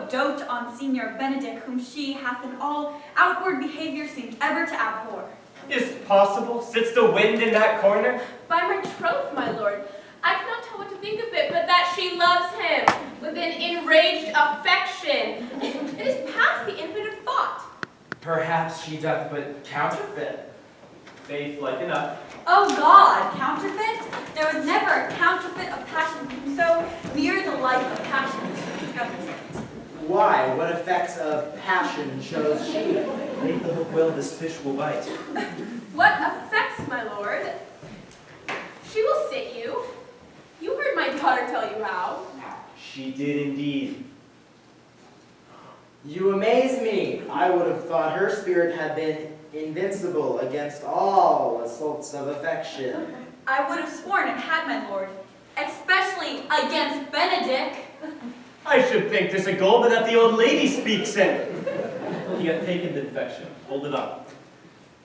dote on Signor Benedick, whom she hath in all outward behavior seemed ever to abhor. Is't possible? Sits the wind in that corner? By my troth, my lord, I cannot tell what to think of it, but that she loves him with an enraged affection. It is past the infant of thought. Perhaps she doth but counterfeit. Faith like enough. Oh God, counterfeit? There was never a counterfeit of passion who so near the life of passion she discovers it. Why? What effects of passion shows she? Make the hook well, this fish will bite. What effects, my lord? She will sit you. You heard my daughter tell you how. She did indeed. You amaze me. I would have thought her spirit had been invincible against all assaults of affection. I would have sworn it had, my lord, especially against Benedick. I should think this a Gulliver that the old lady speaks in. He hath taken the infection. Hold it up.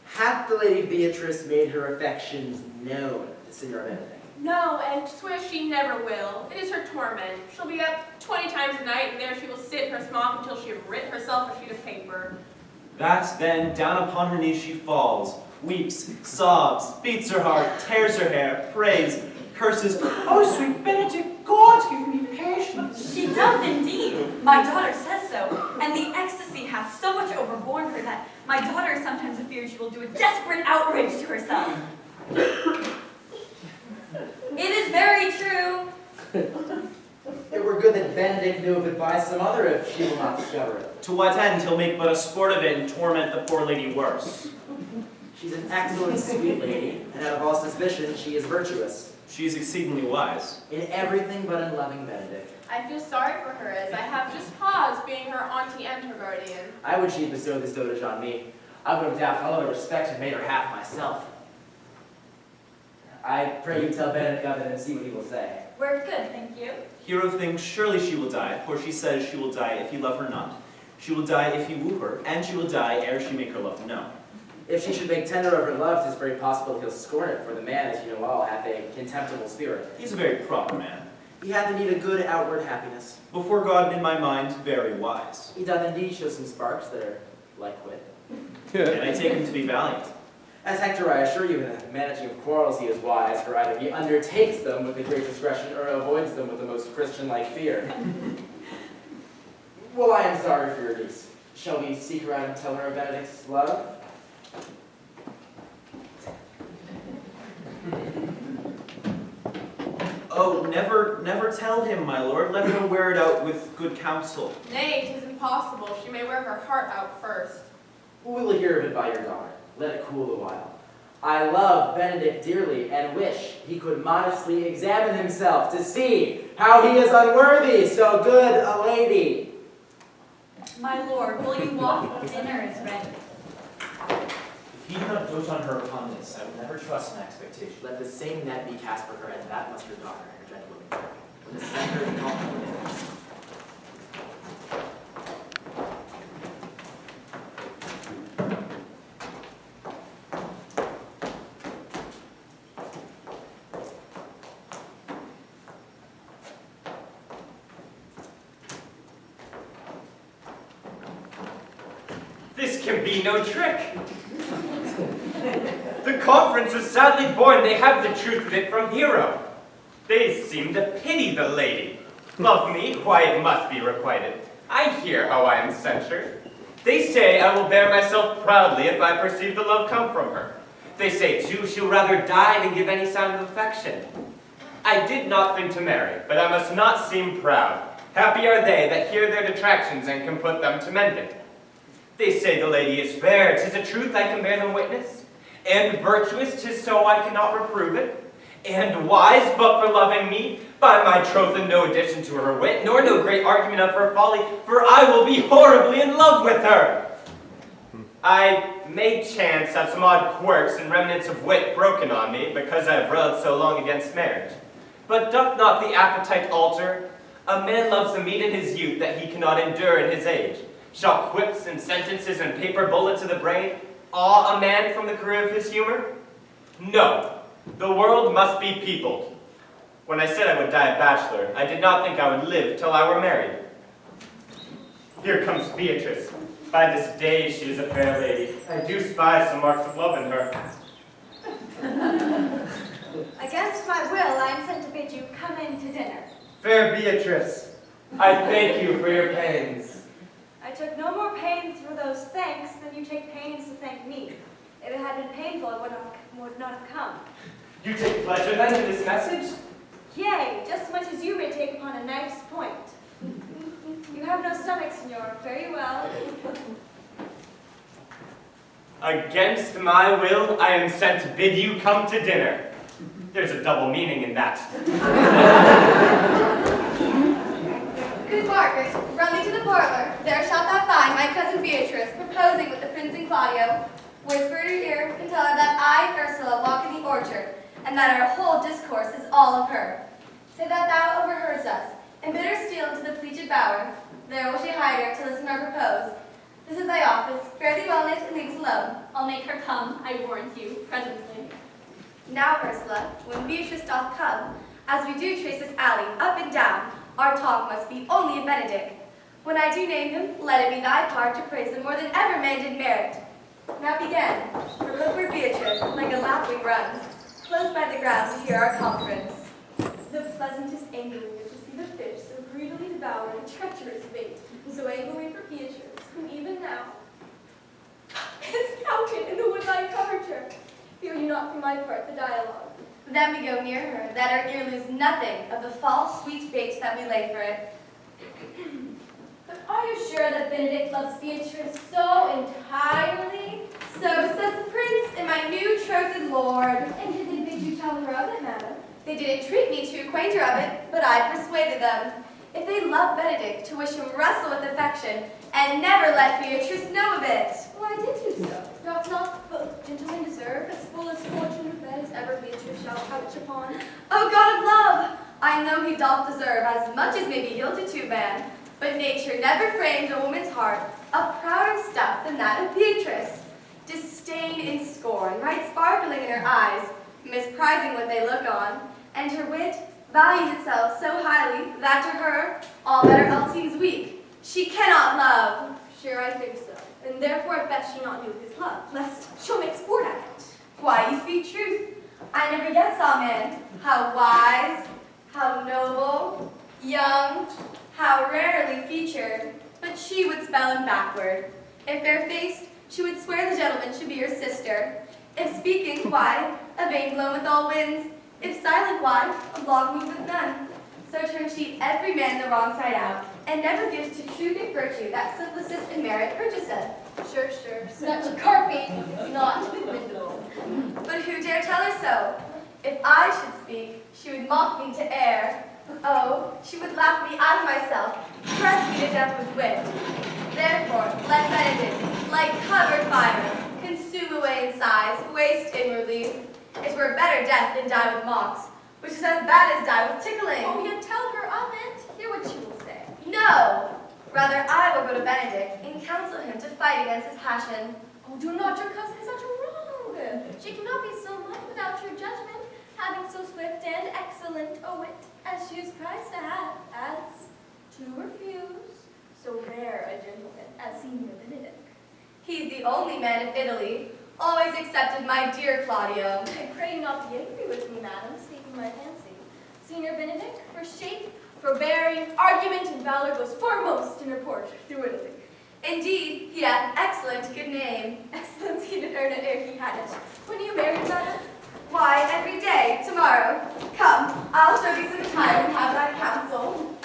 Hath the Lady Beatrice made her affections known to Signor Benedick? No, and swears she never will. It is her torment. She'll be up 20 times a night, and there she will sit in her smock until she have writ herself a sheet of paper. That then, down upon her knees she falls, weeps, sobs, beats her heart, tears her hair, prays, curses, "Oh, sweet Benedick, God give me patience." She doth indeed. My daughter says so, and the ecstasy hath so much overborne her that my daughter is sometimes afeard she will do a desperate outrage to herself. It is very true. It were good that Benedick knew of it by some other if she will not discover it. To what end he'll make but a sport of it and torment the poor lady worse. She's an excellent, sweet lady, and out of all suspicion, she is virtuous. She is exceedingly wise. In everything but in loving Benedick. I feel sorry for her, as I have just cause, being her auntie and her guardian. I would she'd bestowed this dotage on me. I would have doubted all of her respect and made her half myself. I pray you tell Benedick of it and see what he will say. We're good, thank you. Hero thinks surely she will die, for she says she will die if you love her not. She will die if you woo her, and she will die ere she make her love known. If she should make tender of her love, 'tis very possible he'll scorn it, for the man, as you know all, hath a contemptible spirit. He's a very proper man. He hath indeed a good outward happiness. Before God, in my mind, very wise. He doth indeed show some sparks that are like wit. And I take him to be valiant. As Hector, I assure you, in the managing of quarrels he is wise, for either he undertakes them with a great discretion or avoids them with the most Christian-like fear. Well, I am sorry for your niece. Shall we seek her out and tell her of Benedick's love? Oh, never tell him, my lord. Let her wear it out with good counsel. Nay, 'tis impossible. She may wear her heart out first. We will hear of it by your daughter. Let it cool a while. I love Benedick dearly and wish he could modestly examine himself to see how he is unworthy so good a lady. My lord, will you walk? Dinner is ready. If he do not dote on her upon this, I will never trust an expectation. Let the same net be cast for her, and that must your daughter, her gentlewoman. With a slender and calm. This can be no trick. The conference was sadly born. They have the truth of it from Hero. They seem to pity the lady. Love me, why it must be requited. I hear how I am censured. They say I will bear myself proudly if I perceive the love come from her. They say, too, she'll rather die than give any sign of affection. I did not think to marry, but I must not seem proud. Happy are they that hear their detractions and can put them to mending. They say the lady is fair, 'tis a truth I can bear them witness. And virtuous, 'tis so I cannot reprove it. And wise, but for loving me, by my troth and no addition to her wit, nor no great argument of her folly, for I will be horribly in love with her. I may chance have some odd quirks and remnants of wit broken on me, because I have railed so long against marriage. But doth not the appetite alter? A man loves the meat in his youth that he cannot endure in his age. Shall quips and sentences and paper bullets to the brain awe a man from the career of his humor? No, the world must be peopled. When I said I would die a bachelor, I did not think I would live till I were married. Here comes Beatrice. By this day she is a fair lady. I do spy some marks of love in her. Against my will, I am sent to bid you come in to dinner. Fair Beatrice, I thank you for your pains. I took no more pains for those thanks than you take pains to thank me. If it had been painful, I would not have come. You take pleasure then in this message? Yea, just as much as you may take upon a knife's point. You have no stomach, senor. Fare you well. Against my will, I am sent to bid you come to dinner. There's a double meaning in that. Good Margaret, run thee to the parlor. There shalt thou find my cousin Beatrice proposing with the Prince and Claudio. Whisper in her ear and tell her that I, Ursula, walk in the orchard, and that our whole discourse is all of her. Say that thou overheardst us, and bid her steal into the pleated bower. There will she hide her to listen or propose. This is thy office. Fare thee well, knit, and leave us alone. I'll make her come, I warrant you, presently. Now, Ursula, when Beatrice doth come, as we do trace this alley up and down, our talk must be only of Benedick. When I do name him, let it be thy part to praise him more than ever man did merit. Now begin, for look where Beatrice, like a lapwing, runs, close by the ground to hear our conference. The pleasantest angling is to see the fish so greedily devour the treacherous bait, and so angling for Beatrice, whom even now is counted in the woodline coverture. Fear you not for my part the dialogue. Then we go near her, that our ear lose nothing of the false sweet bait that we lay for it. But are you sure that Benedick loves Beatrice so entirely? So says the prince and my new trothed lord. And did they bid you tell her of it, madam? They did entreat me to acquaint her of it, but I persuaded them. If they love Benedick, to wish him wrestle with affection, and never let Beatrice know of it. Why did you so? Doth not both gentlemen deserve as full as fortune with that as ever Beatrice shall couch upon? O God of love! I know he doth deserve as much as may be yielded to man, but nature never framed a woman's heart of prouder stuff than that of Beatrice. Disdain and scorn, right sparkling in her eyes, misprizing what they look on, and her wit values itself so highly that to her all better else seems weak. She cannot love. Sure, I think so. And therefore it best she not knew his love, lest she'll make sport at it. Why, you speak truth. I never yet saw man, how wise, how noble, young, how rarely featured, but she would spell him backward. If fair-faced, she would swear the gentleman should be her sister. If speaking, why, a vein blown with all winds. If silent, why, a log moved with none. So turns she every man the wrong side out, and never gives to truth and virtue that simplicity and merit purchaseth. Sure, such a carping is not commendable. But who dare tell her so? If I should speak, she would mock me to air. Oh, she would laugh me out of myself, press me to death with wit. Therefore, let Benedick, like covered fire, consume away in sighs, waste inwardly. It were better death than die with mocks, which is as bad as die with tickling. Oh, yet tell her of it. Hear what she will say. No! Rather, I will go to Benedick and counsel him to fight against his passion. Oh, do not your cousin such a wrong. She cannot be so much without your judgment, having so swift and excellent a wit as she is prized to have, as to refuse so rare a gentleman as Signor Benedick. He's the only man in Italy, always accepted my dear Claudio. I pray you not be angry with me, madam, speaking my fancy. Signor Benedick, for shape, for bearing, argument, and valor goes foremost in report through Italy. Indeed, he hath excellent good name. Excellence he did earn it ere he had it. When are you married, madam? Why, every day, tomorrow. Come, I'll show thee some time and have thy counsel.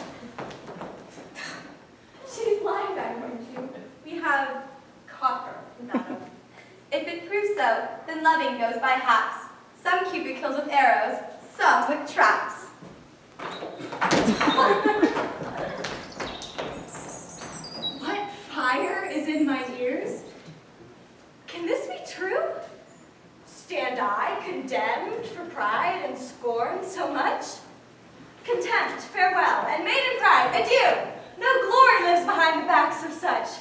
She's lying back, aren't you? We have caught her, madam. If it proves so, then loving goes by haps. Some Cupid kills with arrows, some with traps. What fire is in my ears? Can this be true? Stand I condemned for pride and scorn so much? Contempt, farewell, and maiden pride, adieu! No glory lives behind the backs of such.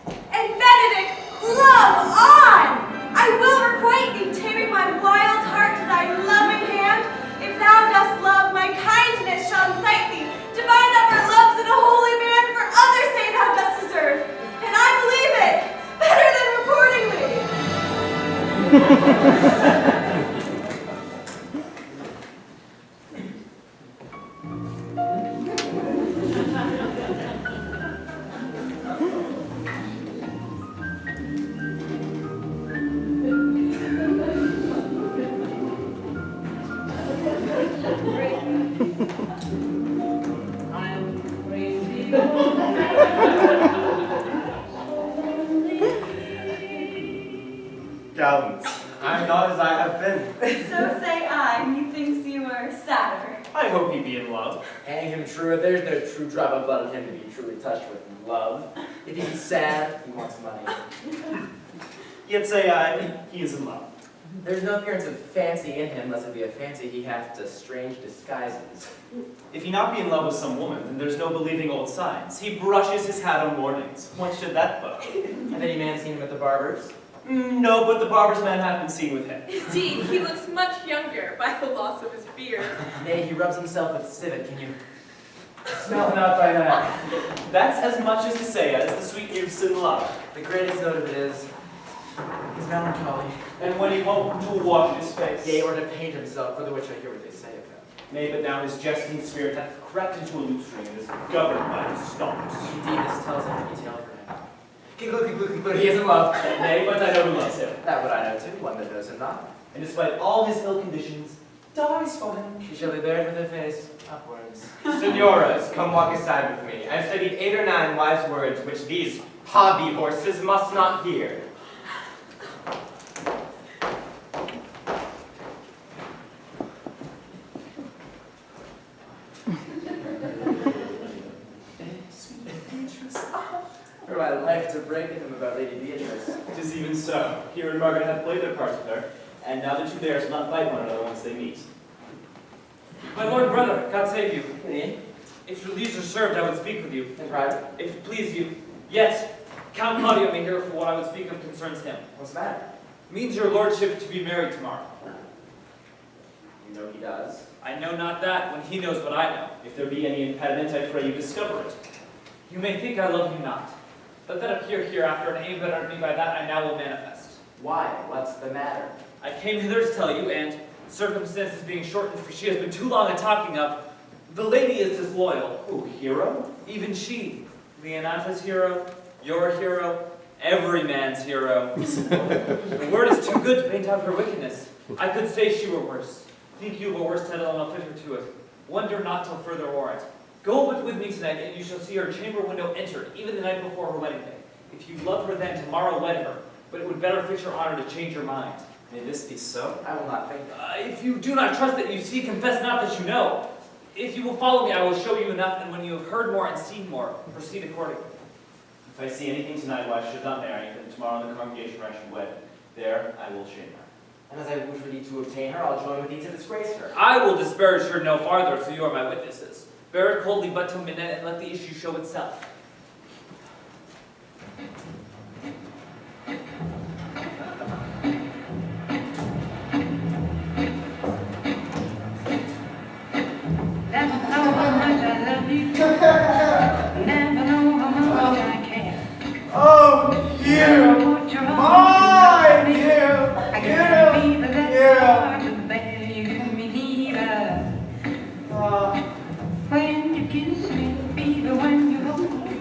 And Benedick, love on! I will requite thee, taming my wild heart to thy loving hand. If thou dost love, my kindness shall incite thee to bind up our loves in a holy band for others' sake. Gallant, I'm not as I have been. So say I, methinks you are sadder. I hope he be in love. Hang him true. There's no true drop of blood in him to be truly touched with love. If he's sad, he wants money. Yet say I, he is in love. There's no appearance of fancy in him, lest it be a fancy he hath to strange disguises. If he not be in love with some woman, then there's no believing old signs. He brushes his hat on mornings. What should that bode? Have any man seen him at the barber's? No, but the barber's man hath been seen with him. Indeed, he looks much younger by the loss of his beard. Nay, he rubs himself with civet. Can you smell him out by that? That's as much as to say as the sweet youth's in love. The greatest note of it is his melancholy. And when he won't to wash his face. Yea, or to paint himself, for the which I hear what they say of him. Nay, but now his jesting spirit hath crept into a lutestring and is governed by his stomps. Indeed, this tells him the detail for him. Conclude, he is in love. Nay, but I know who loves him. That would I know too, one that knows him not. And despite all his ill conditions, dies for him. She shall be buried with her face upwards. Senoras, come walk aside with me. I've studied 8 or 9 wise words which these hobby horses must not hear. For my life to break with him about Lady Beatrice. Tis even so. Here and Margaret have played their parts with her, and now the two bears will not bite one another once they meet. My lord brother, God save you. Me? If your leisure served, I would speak with you. In private? If it please you. Yet, Count Claudio may hear for what I would speak of concerns him. What's the matter? Means your lordship to be married tomorrow. You know he does. I know not that when he knows what I know. If there be any impediment, I pray you discover it. You may think I love you not. Let that appear hereafter, and aim that at me by that I now will manifest. Why? What's the matter? I came hither to tell you, and circumstances being shortened, for she has been too long a talking of, the lady is disloyal. Who, hero? Even she, Leonata's hero, your hero, every man's hero. The word is too good to paint out her wickedness. I could say she were worse. Think you of a worse title, and I'll fit her to it. Wonder not till further warrant. Go with me tonight, and you shall see her chamber window entered, even the night before her wedding day. If you love her then, tomorrow wed her, but it would better fit your honor to change your mind. May this be so? I will not think. If you do not trust that you see, confess not that you know. If you will follow me, I will show you enough, and when you have heard more and seen more, proceed accordingly. If I see anything tonight why I should not marry, then tomorrow in the congregation where I should wed, there I will shame her. And as I would for thee to obtain her, I'll join with thee to disgrace her. I will disparage her no farther, so you are my witnesses. Bear it coldly but till midnight, and let the issue show itself. Never know how much I love you. Never know how much I care. Oh, Never you, want your my arms. you, I can't believe that you. hard to bear. You give me neither. When you kiss me, baby, when you hold me.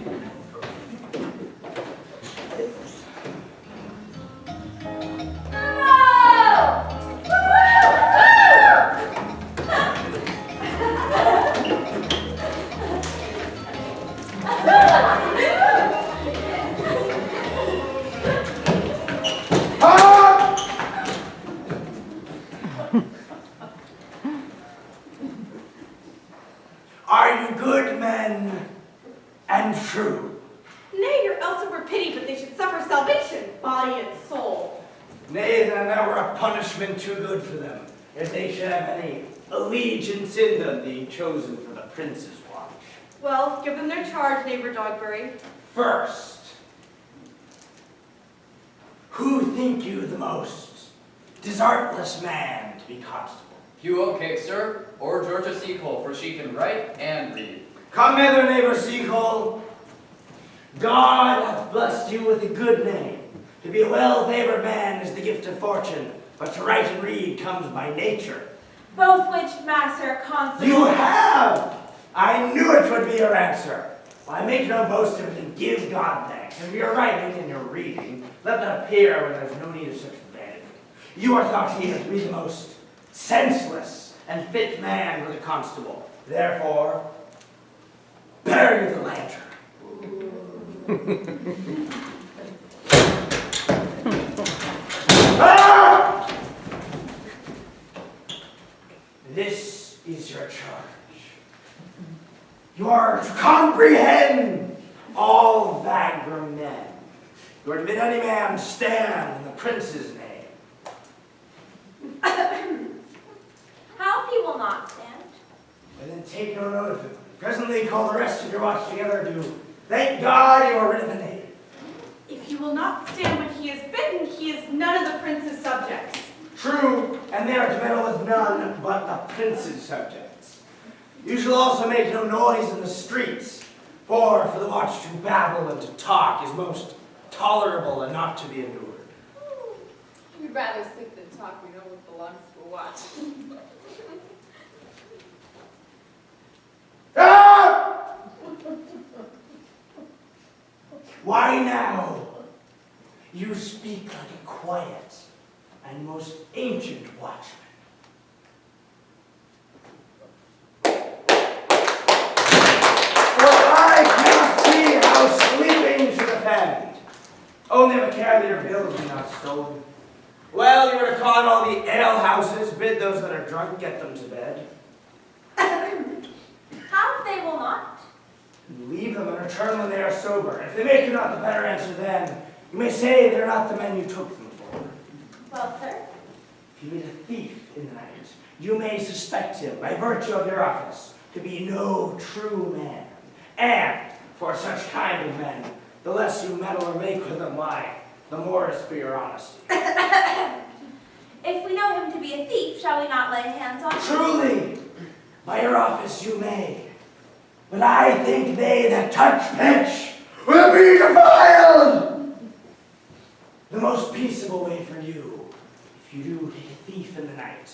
Are you good men and true? Nay, your else it were pity, but they should suffer salvation, body and soul. Nay, then there were a punishment too good for them, if they should have any allegiance in them, being chosen for the prince's watch. Well, give them their charge, neighbor Dogberry. First, who think you the most desertless man to be constable? Hugh O'Cake, sir, or Georgia Seacole, for she can write and read. Come hither, neighbor Seacole. God hath blessed you with a good name, To be a well-favored man is the gift of fortune, but to write and read comes by nature. Both which, master, are constant. You have! I knew it would be your answer. I make no boast of it and give God thanks. If you're writing and you're reading, let that appear when there's no need of such vanity. You are thought here to be the most senseless and fit man for the constable. Therefore, bury the lantern. Ah! This is your charge. You are to comprehend all vagrom men. You are to bid any man stand in the prince's name. How if he will not stand? And then take no note of him. Presently call the rest of your watch together to thank God you are rid of the knave. If he will not stand when he is bidden, he is none of the prince's subjects. True, and they are to meddle with none but the prince's subjects. You shall also make no noise in the streets, for the watch to babble and to talk is most tolerable and not to be endured. We'd rather sleep than talk, we know what belongs to a watch. Ah! Why now? You speak like a quiet and most ancient watchman. For I cannot see how sleeping should offend. Only have a care that your bills be not stolen. Well, you were to call in all the alehouses, bid those that are drunk, get them to bed. How if they will not? Leave them and return when they are sober. If they make you not the better answer then, you may say they're not the men you took them for. Well, sir. If you meet a thief in the night, you may suspect him, by virtue of your office, to be no true man. And, for such kind of men, the less you meddle or make with them, why, the more is for your honesty. If we know him to be a thief, shall we not lay hands on him? Truly, by your office you may. But I think they that touch pitch will be defiled. The most peaceable way for you, if you do take a thief in the night,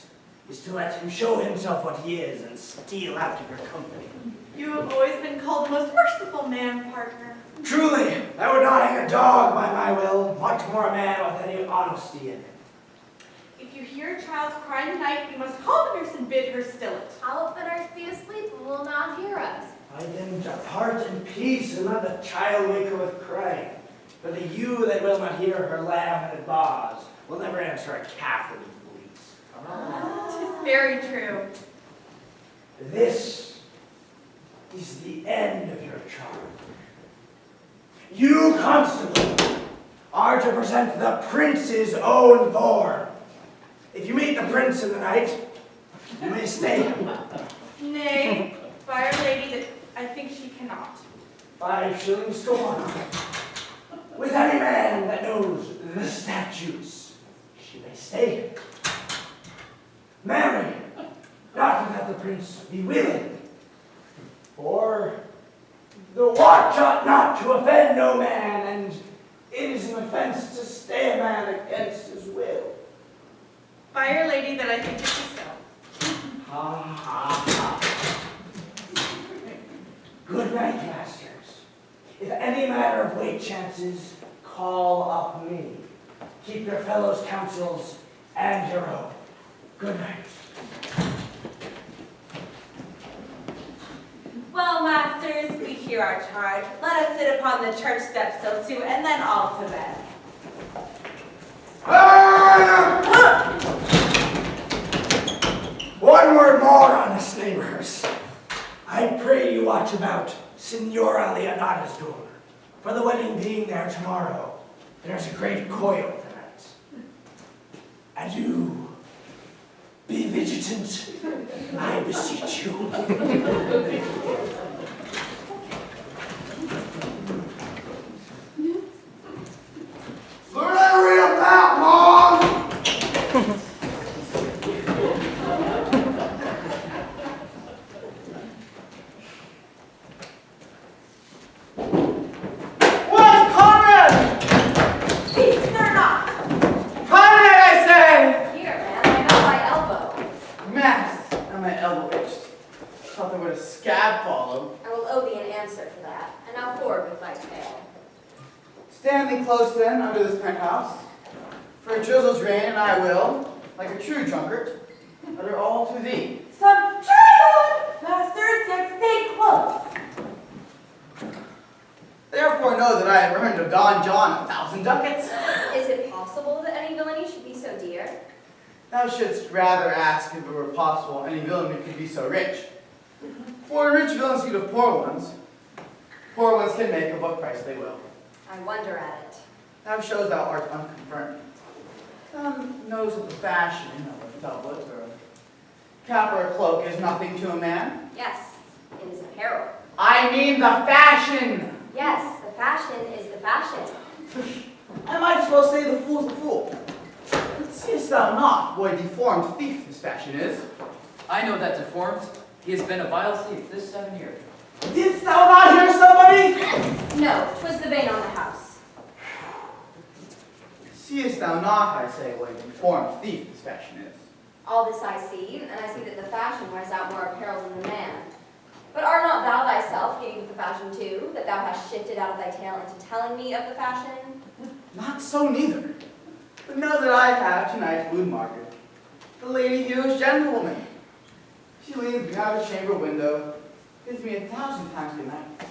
is to let him show himself what he is and steal out of your company. You have always been called the most merciful man, partner. Truly, I would not hang a dog by my will, much more a man with any honesty in him. If you hear a child's cry in the night, you must call the nurse and bid her still it. How if the nurse be asleep and will not hear us? Bid them depart in peace, and let the child wake her with crying. For the ewe that will not hear her lamb and it baws will never answer a calf when it bleats. Tis very true. This is the end of your charge. You, constable, are to present the prince's own form. If you meet the prince in the night, you may stay. Nay, by Our Lady, that I think she cannot. 5 shillings to 1. With any man that knows the statutes, she may stay. Marry, not that the prince be willing, for the watch ought not to offend no man, and it is an offense to stay a man against his will. By Our Lady, that I think it is so. Ha ha ha. Good night, masters. If any matter of weight chances, call up me. Keep your fellows' counsels and your own. Good night. Well, masters, we hear our charge. Let us sit upon the church steps till 2, and then all to bed. One word more, honest neighbors. I pray you watch about Signora Leonata's door. For the wedding being there tomorrow, there's a great coil tonight. Adieu. Be vigilant, I beseech you. What did I read about, Mom? Peace, and now forward with thy tale. Stand thee close then under this penthouse, for it drizzles rain, and I will, like a true drunkard, utter all to thee. Some drizzle, masters, yet stay close. Therefore know that I have earned of Don John 1,000 ducats. Is it possible that any villainy should be so dear? Thou shouldst rather ask if it were possible any villain could be so rich. For rich villains eat of poor ones can make of what price they will. I wonder at it. Thou shows thou art unconfirmed. Thou knows that the fashion of a doublet or a cap or a cloak is nothing to a man. Yes, it is apparel. I mean the fashion! Yes, the fashion is the fashion. I might as well say the fool's the fool. But seest thou not what a deformed thief this fashion is? I know that deformed. He has been a vile thief this 7 years. Didst thou not hear somebody? No, 'twas the vein on the house. Seest thou not, I say, what a deformed thief this fashion is? All this I see, and I see that the fashion wears out more apparel than the man. But art not thou thyself giddy with the fashion too, that thou hast shifted out of thy tale into telling me of the fashion? Not so neither. But know that I have tonight wooed Margaret, the Lady Hero's gentlewoman. She leans behind the chamber window, bids me 1,000 times good night.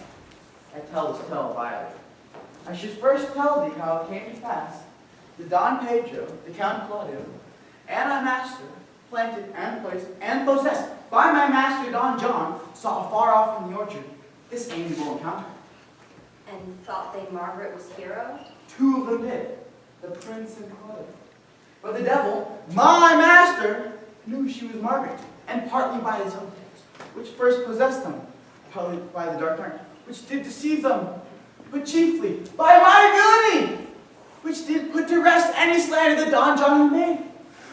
I tell this tale Violet. I should first tell thee how it came to pass that Don Pedro, the Count Claudio, and our master, planted and placed and possessed by my master Don John, saw afar off in the orchard this amiable encounter. And thought they Margaret was hero? 2 of them did, the prince and Claudio. But the devil, my master, knew she was Margaret, and partly by his own gifts, which first possessed them, partly by the dark night, which did deceive them, but chiefly by my villainy, which did put to rest any slander that Don John had made.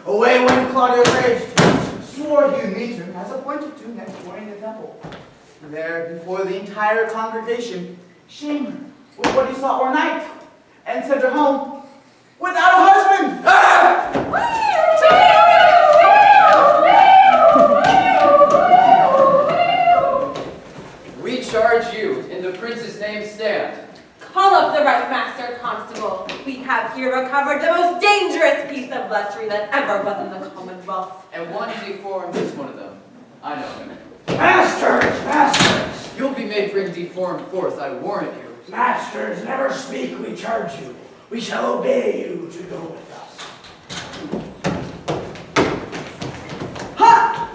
Away went Claudio raged, swore he'd meet her as appointed to next morning in the temple. There, before the entire congregation, shamed her with what he saw o'ernight, and sent her home without a husband. We charge you, in the prince's name, stand. Call up the right master constable. We have here recovered the most dangerous piece of luxury that ever was in the Commonwealth. And one deformed is one of them. I know him. Masters! Masters! You'll be made bring deformed forth, I warrant you. Masters, never speak, we charge you. We shall obey you to go with us. Ha!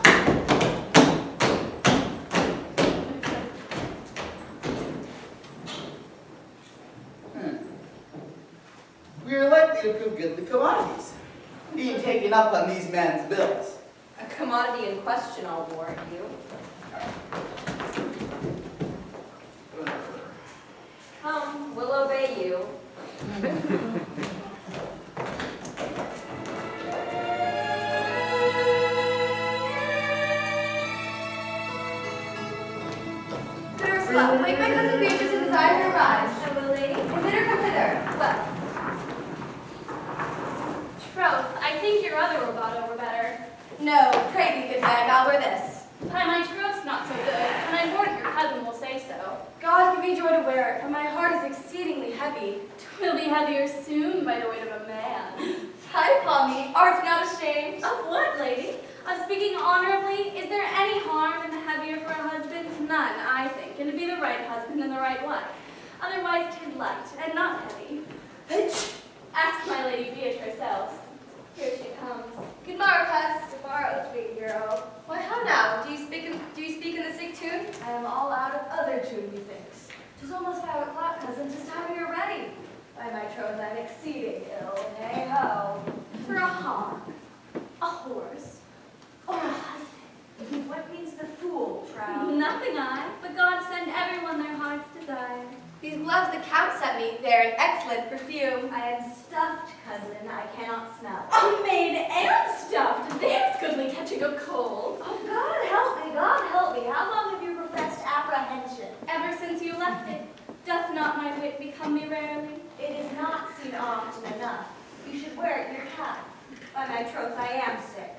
We are likely to prove goodly commodities, being taken up on these men's bills. A commodity in question, I'll warrant you. Come, we'll obey you. Good Ursula, wake my cousin Beatrice and desire her rise. I will, lady. And bid her come hither. Well, Troth, I think your other robato were better. no, pray thee, good man, I'll wear this. By my troth's not so good, and I warrant your cousin will say so. God give me joy to wear it, for my heart is exceedingly heavy. Twill be heavier soon by the weight of a man. Fie upon me, art not ashamed? Of what, lady? Of speaking honorably, is there any harm in the heavier for a husband? None, I think, and to be the right husband and the right wife. Otherwise, 'tis light and not heavy. Ask my lady Beatrice else. Here she comes. Good morrow, cuss. Tomorrow, sweet hero. Why, how now? Do you speak in the sick tune? I am all out of other tune, methinks. 'Tis almost 5 o'clock, cousin. 'Tis time you're ready. By my troth, I'm exceeding ill. Nay ho. For a hog, a horse, or a husband. What means the fool, trout? Nothing I, but God send everyone their heart's desire. These gloves the Count sent me, they're an excellent perfume. I am stuffed, cousin. I cannot smell. Oh, made and stuffed. There's goodly catching of cold. Oh, God help me, God help me. How long have you professed apprehension? Ever since you left it. Doth not my wit become me rarely? It is not seen often enough. You should wear it in your cap. By my troth, I am sick.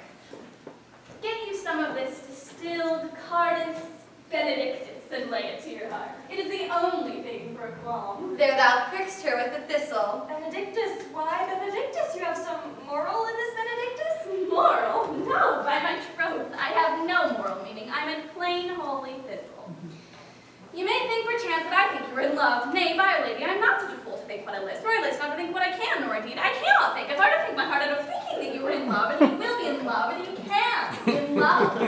Get you some of this distilled Cardus Benedictus. kiss and lay it to your heart. It is the only thing for a qualm. There thou prickst her with the thistle. Benedictus, why Benedictus? You have some moral in this Benedictus? Moral? No, by my troth, I have no moral meaning. I'm a plain holy thistle. You may think perchance that I think you are in love. Nay, by a lady, I'm not such a fool to think what I list, nor I list not to think what I can, nor indeed I cannot think. If I were to think my heart out of thinking that you were in love, and you will be in love, and you can be in love.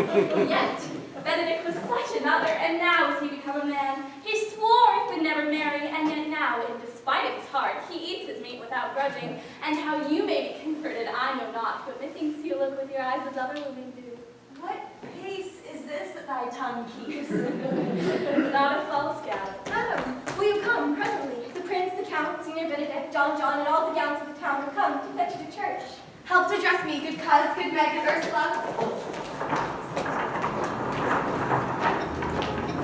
Yet, Benedict was such another, and now has he become a man. He swore he would never marry, and yet now, in despite of his heart, he eats his meat without grudging. And how you may be converted, I know not, but methinks you look with your eyes as other women do. What pace is this that thy tongue keeps? Not a false gallop. Madam, will you come presently? The prince, the count, Senior Benedict, John, and all the gowns of the town will come to fetch you to church. Help to dress me, good coz, good Meg, good Ursula.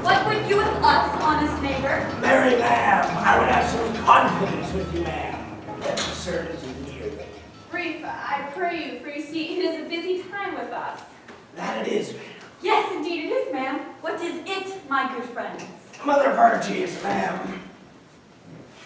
What would you with us, honest neighbor? Mary, ma'am, I would have some confidence with you, ma'am. Let the servants near me. Brief, I pray you, for you see, it is a busy time with us. That it is, ma'am. Yes, indeed it is, ma'am. What is it, my good friends? Mother Verges, ma'am,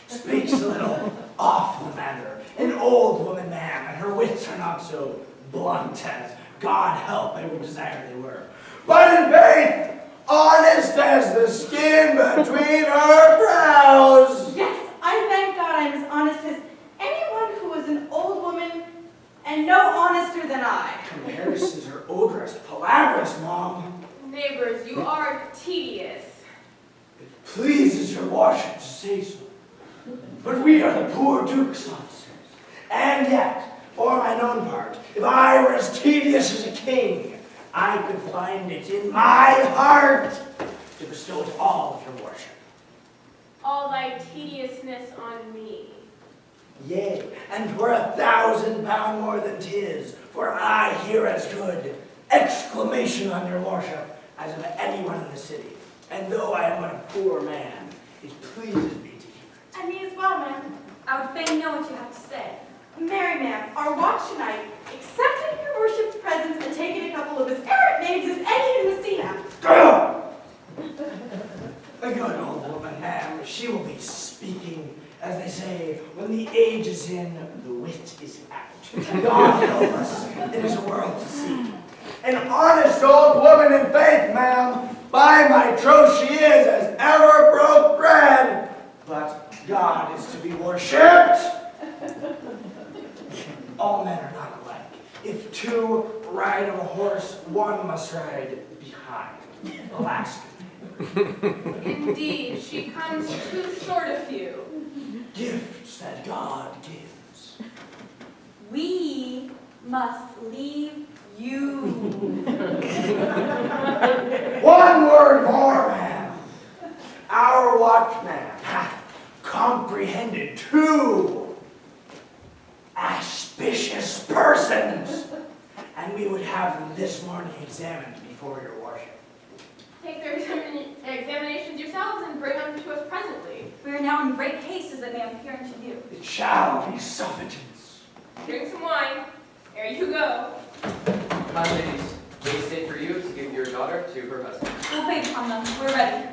speaks a little off the matter. An old woman, ma'am, and her wits are not so blunt as God help I would desire they were. But in faith, honest as the skin between her brows. Yes, I thank God I'm as honest as anyone who is an old woman and no honester than I. Comparisons are odorous, palabrous, Mom. Neighbors, you are tedious. It pleases your worship to say so. But we are the poor Duke's officers. And yet, for mine own part, if I were as tedious as a king, I could find it in my heart to bestow it all of your worship. All thy tediousness on me. Yea, and 'twere 1,000 pound more than 'tis, for I hear as good exclamation on your worship as of anyone in the city. And though I am but a poor man, it pleases me to hear it. And me as well, ma'am. I would fain know what you have to say. Mary, ma'am, our watch tonight, accepting your worship's presence and taking a couple of as errant knaves as any in Messina. A good old woman, ma'am. She will be speaking, as they say, when the age is in, the wit is out. God help us, it is a world to see. An honest old woman in faith, ma'am. By my troth, she is as ever broke bread. But God is to be worshipped. All men are not alike. If two ride on a horse, one must ride behind. Alaska. Indeed, she comes too short of you. Gifts that God gives. We must leave you. One word more, ma'am. Our watchman hath comprehended 2 auspicious persons, and we would have them this morning examined before your worship. Take their examinations yourselves and bring them to us presently. We are now in great haste as it may appear unto you. It shall be suffigance. Drink some wine. There you go. My ladies, it is safe for you to give your daughter to her husband. We'll wait upon them. We're ready.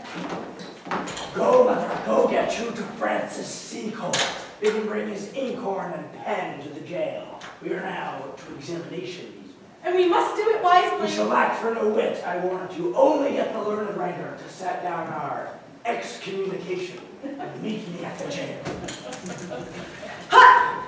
Go, mother, go get you to Francis Seacolt. Bid him bring his inkhorn and pen to the jail. We are now to examination these men. And we must do it wisely. We shall lack for no wit, I warrant you. Only get the learned writer to set down our excommunication and meet me at the jail. Ha!